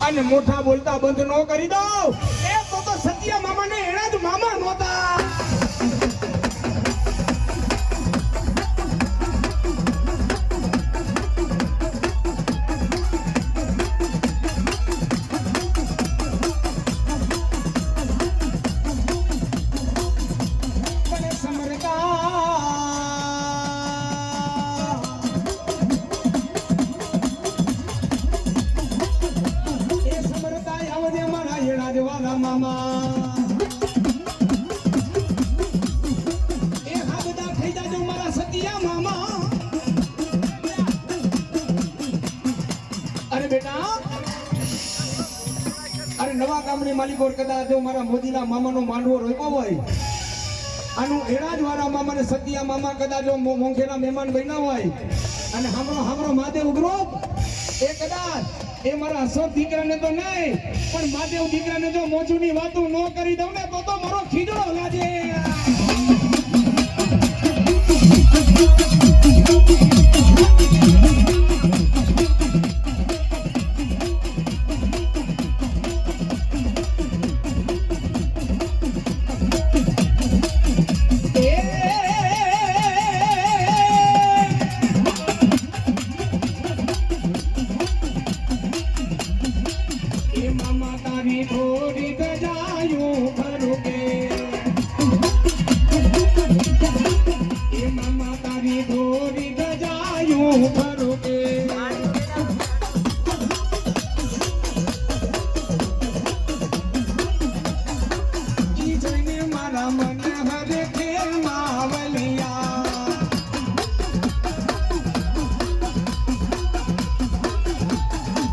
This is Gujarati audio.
અને મોઠા બોલતા બંધ નો કરી દો એ તો સત્યા મામા ને એના જ મામા નહોતા. નવા ગામની માલિકો કદાચ જો મારા મોદીના મામાનો માંડવો રોક્યો હોય, આનું એડા જ વાળા મામાને સતિયા મામા કદાચ જો મોંઘેના મહેમાન બન્યા હોય અને હામરો મહાદેવ ગ્રુપ એ કદાચ એ મારા અશોક દીકરાને તો નહીં પણ મહાદેવ દીકરાને જો મોજુની વાતો ન કરી દઉં ને તો મારો ખીજડો લાગે. મામા તારી થોડી ગજા